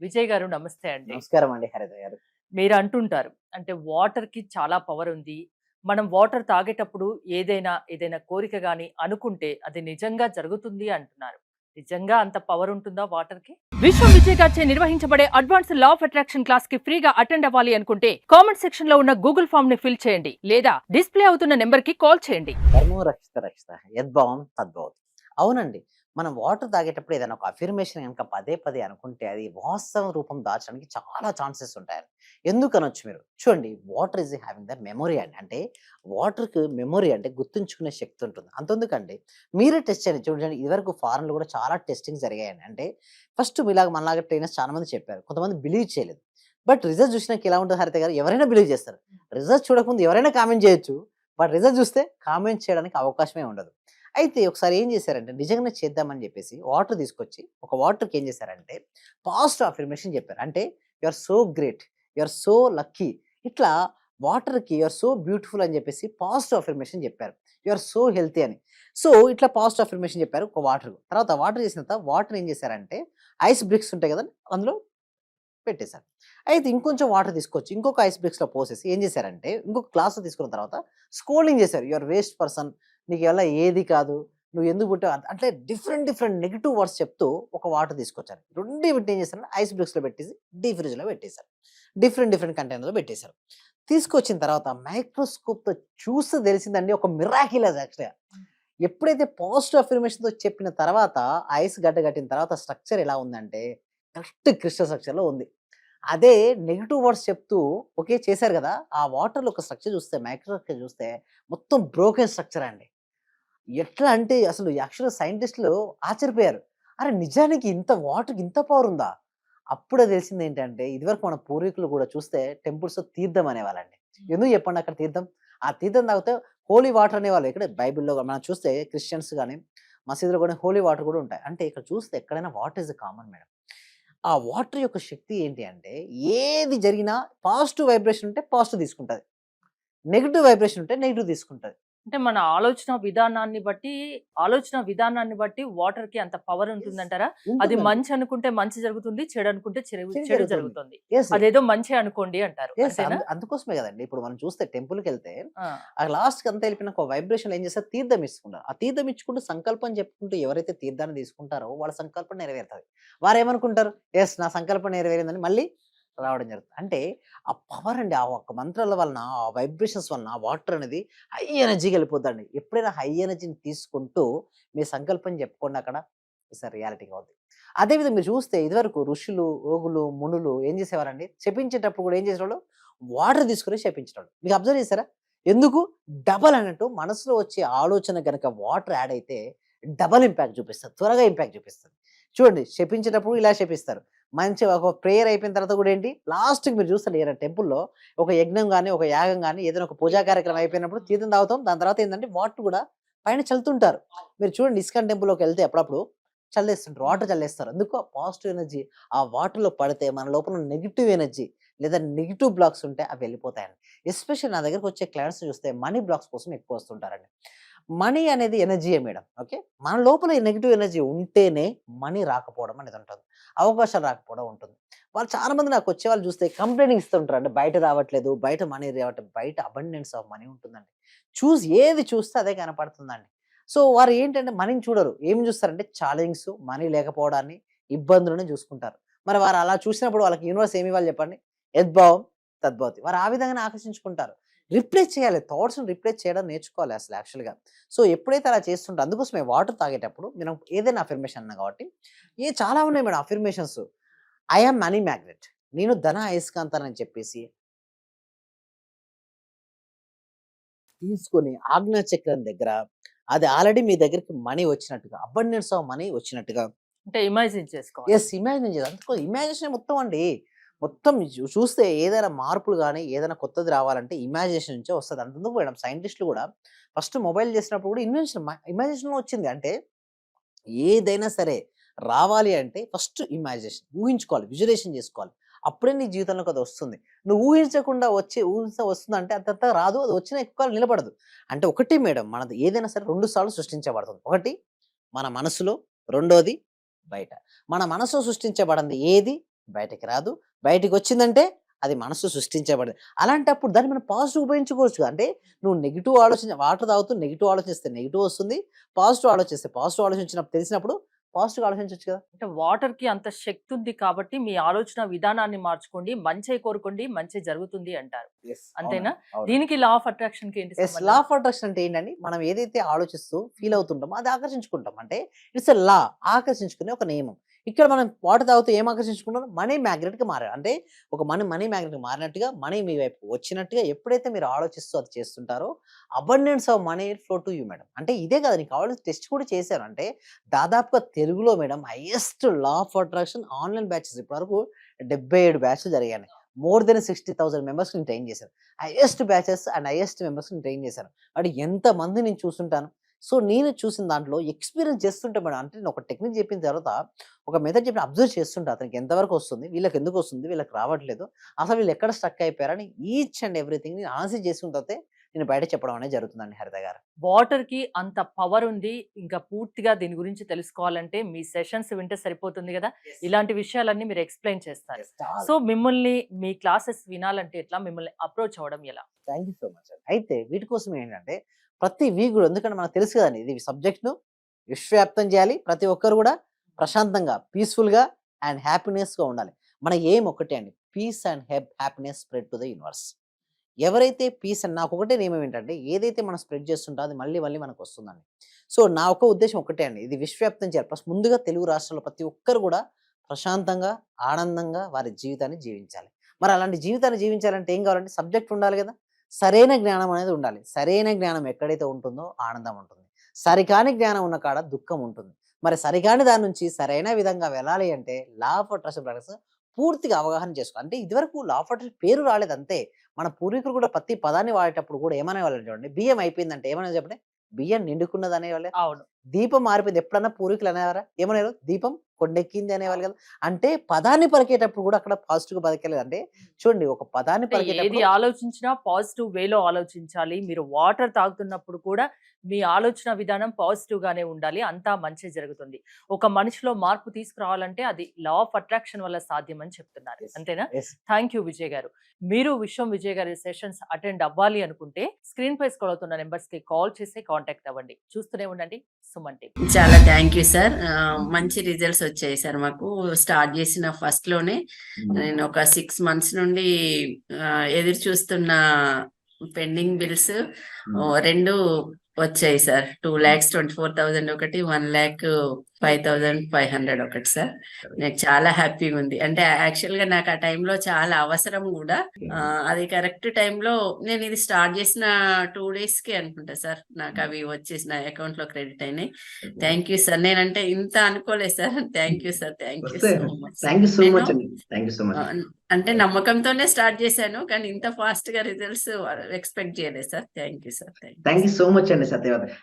విజయ్ గారు నమస్తే అండి. నమస్కారం అండి హరిత గారు. మీరు అంటుంటారు. అంటే వాటర్‌కి చాలా పవర్ ఉంది. మనం వాటర్ తాగేటప్పుడు ఏదైనా కోరిక గాని అనుకుంటే అది నిజంగా జరుగుతుంది అంటున్నారు. నిజంగా అంత పవర్ ఉంటుందా వాటర్‌కి? విశ్వం విజయ్ గారిచే నిర్వహించబడే advanced law of attraction class కి ఫ్రీగా అటెండ్ అవ్వాలి అనుకుంటే కామెంట్ సెక్షన్ లో ఉన్న గూగుల్ ఫార్మ్ ని ఫిల్ చేయండి లేదా డిస్ప్లే అవుతున్న నెంబర్ కి కాల్ చేయండి. ధర్మో రక్షిత రక్షిత యద్భావం తద్భవతి. అవునండి. మనం వాటర్ తాగేటప్పుడు ఏదైనా ఒక అఫర్మేషన్ గనుక పదే పదే అనుకుంటే అది వాస్తవ రూపం దాల్చడానికి చాలా ఛాన్సెస్ ఉంటాయండి. ఎందుకనొచ్చు మీరు? చూడండి, water is having the memory అండి. అంటే వాటర్‌కి మెమరీ అంటే గుర్తుంచుకునే శక్తి ఉంటుంది. అంతెందుకండి, మీరే టెస్ట్ చేయండి. చూడండి, ఇదివరకు ఫారెన్‌లో కూడా చాలా టెస్టింగ్స్ జరిగాయండి. అంటే ఫస్ట్ మీలాగా మనలాగా ట్రైనర్స్ చాలా మంది చెప్పారు. కొంతమంది బిలీవ్ చేయలేదు. బట్ రిజల్ట్ చూసినాక ఎలా ఉంటది హరిత గారు? ఎవరైనా బిలీవ్ చేస్తారు. రిజల్ట్స్ చూడకముందు ఎవరైనా కామెంట్ చేయొచ్చు. బట్ రిజల్ట్ చూస్తే కామెంట్ చేయడానికి అవకాశమే ఉండదు. అయితే ఒకసారి ఏం చేశారంటే నిజంగానే చేద్దామని చెప్పేసి వాటర్ తీసుకొచ్చి ఒక వాటర్‌కి ఏం చేశారంటే పాజిటివ్ అఫర్మేషన్ చెప్పారు. అంటే you are so great, you are so lucky, ఇట్లా వాటర్‌కి యూ ఆర్ సో బ్యూటిఫుల్ అని చెప్పేసి పాజిటివ్ అఫర్మేషన్ చెప్పారు. యూ ఆర్ సో హెల్తీ అని. సో ఇట్లా పాజిటివ్ అఫర్మేషన్ చెప్పారు ఒక వాటర్. తర్వాత వాటర్ చేసిన తర్వాత వాటర్ ఏం చేశారంటే ఐస్ బ్రిక్స్ ఉంటాయి కదండీ! అందులో పెట్టేసారు. అయితే ఇంకొంచెం వాటర్ తీసుకొచ్చి ఇంకొక ఐస్ బ్రిక్స్‌లో పోసేసి ఏం చేశారంటే ఇంకొక గ్లాస్‌లో తీసుకున్న తర్వాత స్కోల్డింగ్ చేశారు. యూ ఆర్ వేస్ట్ పర్సన్, నీకు వల్ల ఏది కాదు, నువ్వు ఎందుకు పుట్టావు అంటే డిఫరెంట్ డిఫరెంట్ నెగెటివ్ వర్డ్స్ చెప్తూ ఒక వాటర్ తీసుకొచ్చారు. రెండే పెట్టి ఏం చేశారంటే ఐస్ బ్రిక్స్‌లో పెట్టేసి డీప్ ఫ్రిడ్జ్‌లో పెట్టేసారు. డిఫరెంట్ డిఫరెంట్ కంటైనర్‌లో పెట్టేసారు. తీసుకొచ్చిన తర్వాత మైక్రోస్కోప్‌తో చూస్తే తెలిసిందండి, ఒక మిరాకిల్ అది యాక్చువల్‌గా. ఎప్పుడైతే పాజిటివ్ అఫర్మేషన్‌తో చెప్పిన తర్వాత ఐస్ గడ్డ కట్టిన తర్వాత స్ట్రక్చర్ ఎలా ఉందంటే కరెక్ట్ క్రిస్టల్ స్ట్రక్చర్‌లో ఉంది. అదే నెగెటివ్ వర్డ్స్ చెప్తూ ఓకే చేశారు గదా! ఆ వాటర్‌లో ఒక స్ట్రక్చర్ చూస్తే మైక్రోస్కోప్ చూస్తే మొత్తం బ్రోకెన్ స్ట్రక్చర్ అండి. ఎట్లా అంటే అసలు యాక్చువల్‌గా సైంటిస్ట్‌లు ఆశ్చర్యపోయారు. అరె! నిజానికి ఇంత వాటర్‌కి ఇంత పవర్ ఉందా? అప్పుడే తెలిసిందేంటంటే ఇదివరకు మన పూర్వీకులు గూడా చూస్తే టెంపుల్స్‌లో తీర్థం అనేవాళ్ళండి. ఎందుకు చెప్పండి అక్కడ తీర్థం? ఆ తీర్థం తాగితే హోలీ వాటర్ అనేవాళ్ళు. ఇక్కడ బైబిల్‌లో మనం చూస్తే క్రిస్టియన్స్ గాని, మసీదులో కూడా హోలీ వాటర్ కూడా ఉంటాయి. అంటే ఇక్కడ చూస్తే ఎక్కడైనా వాటర్ ఈస్ కామన్ మేడం. ఆ వాటర్ యొక్క శక్తి ఏంటి అంటే ఏది జరిగినా పాజిటివ్ వైబ్రేషన్ ఉంటే పాజిటివ్ తీసుకుంటది. నెగెటివ్ వైబ్రేషన్ ఉంటే నెగెటివ్ తీసుకుంటది. అంటే మన ఆలోచన విధానాన్ని బట్టి వాటర్‌కి అంత పవర్ యెస్. ఉంటుందంటారా? అది ఉంటుందండి. మంచి అనుకుంటే మంచి జరుగుతుంది. చెడు అనుకుంటే చేంజ్ చెడు జరుగుతుంది. జరుగుతుంది. యెస్. అదేదో మంచే అనుకోండి అంటారు. యెస్. అంతేనా? అందుకోసమే గదండీ! ఇప్పుడు మనం చూస్తే టెంపుల్‌కెళ్తే ఆ! ఆ లాస్ట్‌కి అంతా ఎళ్ళిపోయినాక ఒక వైబ్రేషన్‌లో ఏం చేస్తారు? తీర్థం ఇచ్చుకుంటారు. ఆ తీర్థం ఇచ్చుకుంటూ సంకల్పం చెప్పుకుంటూ ఎవరైతే తీర్థాన్ని తీసుకుంటారో వాళ్ళ సంకల్పం నెరవేరుతది. వారేమనుకుంటారు? యెస్, నా సంకల్పం నెరవేరిందని మళ్ళీ రావడం జరుగుతుంది. అంటే ఆ పవర్ అండి. ఆ ఒక్క మంత్రాల వలన, ఆ వైబ్రేషన్స్ వలన ఆ వాటర్ అనేది హై ఎనర్జీకి వెళ్ళిపోద్దండి. ఎప్పుడైనా హై ఎనర్జీని తీసుకుంటూ మీ సంకల్పం చెప్పుకోండి అక్కడ. ఈసారి రియాలిటీగా అవుద్ది. అదే విధంగా మీరు చూస్తే ఇదివరకు ఋషులు, యోగులు, మునులు ఏం చేసేవారండి? శపించేటప్పుడు కూడా ఏం చేసేవాళ్ళు? వాటర్ తీసుకొని శపించేటోళ్ళు. మీకు అబ్జర్వ్ చేసారా? ఎందుకు? డబల్ అన్నట్టు మనసులో వచ్చే ఆలోచన గనక వాటర్ యాడ్ అయితే డబల్ ఇంపాక్ట్ చూపిస్తది. త్వరగా ఇంపాక్ట్ చూపిస్తది. చూడండి, శపించేటప్పుడు ఇలా శపిస్తారు. మంచిగా ఒక ప్రేయర్ అయిపోయిన తర్వాత కూడా ఏంటి? లాస్ట్‌కి మీరు చూస్తారు ఏదైనా టెంపుల్‌లో ఒక యజ్ఞం గాని, ఒక యాగం గాని, ఏదైనా ఒక పూజా కార్యక్రమం అయిపోయినప్పుడు తీర్థం తాగుతాం. దాని తర్వాత ఏందంటే వాటర్ కూడా పైన చల్లుతుంటారు. మీరు చూడండి, ఇస్కాన్ టెంపుల్‌లోకెళ్తే అప్పుడప్పుడు చల్లేస్తుంటారు. వాటర్ చల్లేస్తారు. ఎందుకు? పాజిటివ్ ఎనర్జీ ఆ వాటర్‌లో పడితే మన లోపల ఉన్న నెగెటివ్ ఎనర్జీ లేదా నెగెటివ్ బ్లాక్స్ ఉంటే అవి వెళ్ళిపోతాయండి. ఎస్పెషల్లీ నా దగ్గరకొచ్చే క్లయింట్స్ చూస్తే మనీ బ్లాక్స్ కోసం ఎక్కువ వస్తుంటారండి. మనీ అనేది ఎనర్జీయే మేడం. ఓకే. మన లోపల ఈ నెగెటివ్ ఎనర్జీ ఉంటేనే మనీ రాకపోవడం అనేది ఉంటది. అవకాశాలు రాకపోవడం ఉంటుంది. వాళ్ళు చాలా మంది నాకొచ్చేవాళ్ళు చూస్తే కంప్లెయింట్ ఇస్తుంటారు. అంటే బయట రావట్లేదు, బయట మనీ రావట్లేదు, బయట అబండెన్స్ ఆఫ్ మనీ ఉంటుందండి. ఏది చూస్తే అదే కనపడుతుందండి. సో, వారు ఏంటంటే మనీని చూడరు. ఏమి చూస్తారంటే ఛాలెంజింగ్స్, మనీ లేకపోవడాన్ని, ఇబ్బందులను చూసుకుంటారు. మరి వారు అలా చూసినప్పుడు వాళ్ళకి యూనివర్స్ ఏమి ఇవ్వాలి చెప్పండి? యద్భావం తద్భవతి. వారు ఆ విధంగానే ఆకర్షించుకుంటారు. రిప్లేస్ చేయాలి. థాట్స్‌ని రిప్లేస్ చేయడం నేర్చుకోవాలి అసలు యాక్చువల్‌గా. సో, ఎప్పుడైతే అలా చేస్తుంటో అందుకోసమే వాటర్ తాగేటప్పుడు మనం ఏదైనా అఫర్మేషన్ అన్నా కాబట్టి చాలా ఉన్నాయి madam affirmations. I am money magnet. నేను ధన అయస్కాంతానని చెప్పేసి తీసుకొని ఆజ్ఞా చక్రం దగ్గర అది ఆల్రెడీ మీ దగ్గరికి మనీ వచ్చినట్టుగా, అబండెన్స్ ఆఫ్ మనీ వచ్చినట్టుగా. అంటే ఇమాజిన్ చేసుకోవాలి. యెస్. ఇమాజిన్ చేయాలి. అందుకో ఇమాజినేషనే మొత్తం అండి. మొత్తం చూస్తే ఏదైనా మార్పులు గాని, ఏదైనా కొత్తది రావాలంటే ఇమాజినేషన్ నుంచే వస్తది. అంతెందుకు మేడం, సైంటిస్ట్‌లు గూడా ఫస్ట్ మొబైల్ చేసినప్పుడు కూడా ఇమాజినేషన్‌లో వచ్చింది. అంటే ఏదైనా సరే రావాలి అంటే ఫస్ట్ ఇమాజినేషన్ ఊహించుకోవాలి. విజువలైజేషన్ చేసుకోవాలి. అప్పుడే నీ జీవితంలోకి అది వస్తుంది. నువ్వు ఊహించకుండా ఊహిస్తే వస్తుందంటే అంతంతా రాదు. అది వచ్చినా ఎక్కువ కాలం నిలబడదు. అంటే ఒకటే మేడం, మనది ఏదైనా సరే 2 సార్లు సృష్టించబడుతుంది. ఒకటి మన మనసులో, రెండోది బయట. మన మనసులో సృష్టించబడింది ఏది? బయటకి రాదు. బయటికొచ్చిందంటే అది మనసు సృష్టించబడింది. అలాంటప్పుడు దాన్ని మనం పాజిటివ్ ఉపయోగించుకోవచ్చు. అంటే నువ్వు నెగెటివ్ వాటర్ తాగుతూ నెగెటివ్ ఆలోచిస్తే నెగెటివ్ వస్తుంది. పాజిటివ్ ఆలోచిస్తే పాజిటివ్ ఆలోచించినప్పుడు తెలిసినప్పుడు పాజిటివ్‌గా ఆలోచించొచ్చు కదా! అంటే వాటర్‌కి అంత శక్తి ఉంది కాబట్టి మీ ఆలోచన విధానాన్ని మార్చుకోండి. మంచే కోరుకోండి. మంచే జరుగుతుంది అంటారు. యెస్. అంతేనా? అవునండి. అవును. దీనికి లా ఆఫ్ అట్రాక్షన్‌కి ఏంటి యెస్. లా సంబంధం? ఆఫ్ అట్రాక్షన్ అంటే ఏంటండి? మనం ఏదైతే ఆలోచిస్తూ ఫీల్ అవుతుంటామో అది ఆకర్షించుకుంటాం. అంటే ఇట్స్ ఎ లా ఆకర్షించుకునే ఒక నియమం. ఇక్కడ మనం వాటర్ తాగుతూ ఏం ఆకర్షించుకుంటున్నాం? మనీ మ్యాగ్నెట్‌గా మారారు. అంటే ఒక మనీ మ్యాగ్నెట్‌గా మారినట్టుగా మనీ మీ వైపుకి వచ్చినట్టుగా ఎప్పుడైతే మీరు ఆలోచిస్తూ అది చేస్తుంటారో abundance of money flow to you madam. అంటే ఇదే కాదు నీకు కావాల్సిన టెస్ట్ కూడా చేశారు. అంటే దాదాపుగా తెలుగులో madam highest law of attraction online batches ఇప్పటివరకు 77 బ్యాచ్‌లు జరిగాయండి. మోర్ దెన్ 60,000 మెంబర్స్‌ని ట్రైన్ చేశారు. హైయెస్ట్ బ్యాచెస్ అండ్ హైయెస్ట్ మెంబర్స్‌ని ట్రైన్ చేశాను. అంటే ఎంతమంది నేను చూసుంటాను. సో, నేను చూసిన దాంట్లో ఎక్స్‌పీరియన్స్ చేస్తుంటే మేడం అంటే నేను ఒక టెక్నిక్ చెప్పిన తర్వాత, ఒక మెథడ్ చెప్పి అబ్జర్వ్ చేస్తుంటా. అతనికి ఎంతవరకు వస్తుంది? వీళ్ళకెందుకొస్తుంది? వీళ్ళకి రావట్లేదు. అసలు వీళ్ళు ఎక్కడ స్ట్రక్ అయిపోయారని ఈచ్ అండ్ ఎవ్రీథింగ్ నేను అనాలిసిస్ చేసుకున్న తర్వాతే నేను బయట చెప్పడం అనేది జరుగుతుందండి హరిత గారు. వాటర్‌కి అంత పవర్ ఉంది. ఇంకా పూర్తిగా దీని గురించి తెలుసుకోవాలంటే మీ సెషన్స్ వింటే సరిపోతుంది గదా! ఇలాంటి విషయాలన్నీ మీరు ఎక్స్‌ప్లెయిన్ చేస్తారు. యెస్. చాలా. సో, మిమ్మల్ని మీ క్లాసెస్ వినాలంటే ఎట్లా? మిమ్మల్ని అప్రోచ్ అవ్వడం ఎలా? థాంక్ యూ సో మచ్ అండి. అయితే వీటి కోసం ఏంటంటే ప్రతి వీక్ గూడా ఎందుకంటే మనకు తెలుసు కదండీ! ఇది సబ్జెక్ట్‌ను విశ్వవ్యాప్తం చేయాలి. ప్రతి ఒక్కరు గూడా ప్రశాంతంగా, పీస్‌ఫుల్‌గా అండ్ హ్యాపీనెస్‌గా ఉండాలి. మన ఎయిమ్ ఒక్కటే అండి. Peace and happiness spread to the universe. ఎవరైతే పీస్ అండ్ నాకొకటే నియమం ఏంటంటే ఏదైతే మనం స్ప్రెడ్ చేస్తుంటామో అది మళ్ళీ మళ్ళీ మనకొస్తుందండి. సో, నా ఒక్క ఉద్దేశ్యం ఒక్కటే అండి. ఇది విశ్వవ్యాప్తం చేయాలి. ఫస్ట్ ముందుగా తెలుగు రాష్ట్రాల్లో ప్రతి ఒక్కరు గూడా ప్రశాంతంగా, ఆనందంగా వారి జీవితాన్ని జీవించాలి. మరి అలాంటి జీవితాన్ని జీవించాలంటే ఏం కావాలంటే సబ్జెక్ట్ ఉండాలి గదా! సరైన జ్ఞానం అనేది ఉండాలి. సరైన జ్ఞానం ఎక్కడైతే ఉంటుందో ఆనందం ఉంటుంది. సరికాని జ్ఞానం ఉన్న కాడ దుఃఖం ఉంటుంది. మరి సరికాని దాని నుంచి సరైన విధంగా వెళ్ళాలి అంటే లా ఆఫ్ అట్రాక్షన్ ప్రకారం పూర్తిగా అవగాహన చేసుకోవాలి. అంటే ఇదివరకు లా ఆఫ్ అట్రాక్షన్ పేరు రాలేదు అంతే. మన పూర్వీకులు కూడా ప్రతి పదాన్ని వాడేటప్పుడు కూడా ఏమనేవాళ్ళంటే చూడండి, బియ్యం అయిపోయిందంటే ఏమనేది చెప్పండి? బియ్యం నిండుకున్నది అనేవాళ్ళే. అవును. దీపం మారిపోయింది. ఎప్పుడన్నా పూర్వీకులు అనేవారా? ఏమనేవారు? దీపం కొండెక్కింది అనేవాళ్ళు కదా! అంటే పదాన్ని పలికేటప్పుడు కూడా అక్కడ పాజిటివ్‌గా పలికేలేదు. అంటే చూడండి ఒక పదాన్ని అంటే ఏది పలికేటప్పుడు ఆలోచించినా పాజిటివ్ వేలో ఆలోచించాలి. మీరు వాటర్ తాగుతున్నప్పుడు కూడా మీ ఆలోచన విధానం పాజిటివ్ గానే ఉండాలి. అంతా మంచే జరుగుతుంది. ఒక మనిషిలో మార్పు తీసుకురావాలంటే అది లా ఆఫ్ అట్రాక్షన్ వల్ల సాధ్యమని చెప్తున్నారు. యెస్. అంతేనా? యెస్. థాంక్ యూ విజయ్ గారు. మీరు విజయ్ గారి సెషన్స్ అటెండ్ అవ్వాలి అనుకుంటే స్క్రీన్ పై స్క్రోల్ అవుతున్న నంబర్స్‌కి కాల్ చేసి కాంటాక్ట్ అవ్వండి. చూస్తూనే ఉండండి సుమన్ టీవీ. చాలా థ్యాంక్ యూ సార్. మంచి రిజల్ట్స్ వచ్చాయి సార్ మాకు. స్టార్ట్ చేసిన ఫస్ట్ లోనే నేను ఒక 6 మంత్స్ నుండి ఎదురు చూస్తున్న పెండింగ్ బిల్స్ 2 వచ్చాయి సార్. 2,24,000 ఒకటి, 1,05,500 ఒకటి సార్. నాకు చాలా హ్యాపీగా ఉంది. అంటే యాక్చువల్ గా నాకు ఆ టైంలో చాలా అవసరం కూడా. అది కరెక్ట్ టైంలో నేను ఇది స్టార్ట్ చేసిన 2 days కి అనుకుంటా సార్ నాకు అవి వచ్చేసి నా అకౌంట్ లో క్రెడిట్ అయినాయి. Thank you sir. నేనంటే ఇంత అనుకోలేదు sir. Thank you sir. Thank you so much. Thank you so నేను మచ్ అండి. Thank you so much. అంటే నమ్మకంతోనే స్టార్ట్ చేశాను కానీ ఇంత ఫాస్ట్ గా రిజల్ట్స్ ఎక్స్పెక్ట్ చేయలేదు sir. Thank you sir. Thank you so much అండి సత్యవతి.